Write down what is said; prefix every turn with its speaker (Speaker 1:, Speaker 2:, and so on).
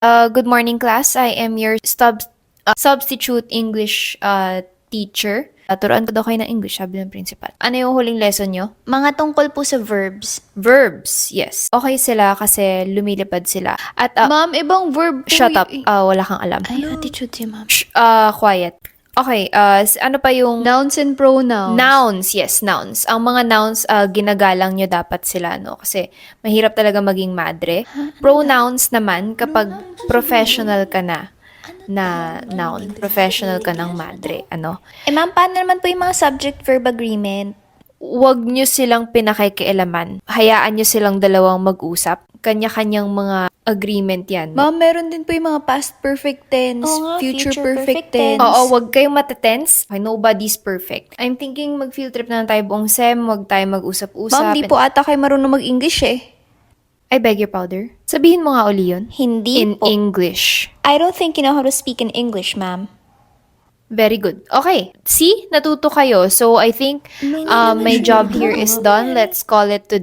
Speaker 1: Good morning, class. I am your substitute English teacher. Turuan ko daw kayo ng English, sabi ng principal. Ano yung huling lesson nyo?
Speaker 2: Mga tungkol po sa verbs.
Speaker 1: Verbs, yes. Okay sila kasi lumilipad sila. At,
Speaker 2: Ma'am, ibang verb po.
Speaker 1: shut up. Wala kang alam.
Speaker 2: Ay, attitude si ma'am.
Speaker 1: Quiet. Okay, ano pa yung...
Speaker 2: Nouns and pronouns.
Speaker 1: Nouns, yes, nouns. Ang mga nouns, ginagalang nyo dapat sila, no? Kasi mahirap talaga maging madre. Pronouns naman, kapag professional ka na noun, professional ka ng madre, ano?
Speaker 2: Ma'am, paano naman po yung mga subject-verb agreement?
Speaker 1: Huwag nyo silang pinakikialaman. Hayaan nyo silang dalawang mag-usap. Kanya-kanyang mga agreement yan.
Speaker 2: Ma'am, meron din po yung mga past perfect tense,
Speaker 1: Oo nga,
Speaker 2: future
Speaker 1: future
Speaker 2: perfect
Speaker 1: perfect
Speaker 2: tense.
Speaker 1: Oo, wag kayong matetense. Okay, nobody's perfect. I'm thinking mag-field trip na lang tayo buong SEM. Wag tayo mag-usap-usap.
Speaker 2: Ma'am, di po ata kayo marunong mag-English eh.
Speaker 1: I beg your pardon? Sabihin mo nga uli yun.
Speaker 2: Hindi
Speaker 1: In
Speaker 2: po.
Speaker 1: English.
Speaker 2: I don't think you know how to speak in English, ma'am.
Speaker 1: Very good. Okay. See? Natuto kayo. So, I think my job here is done. Let's call it today.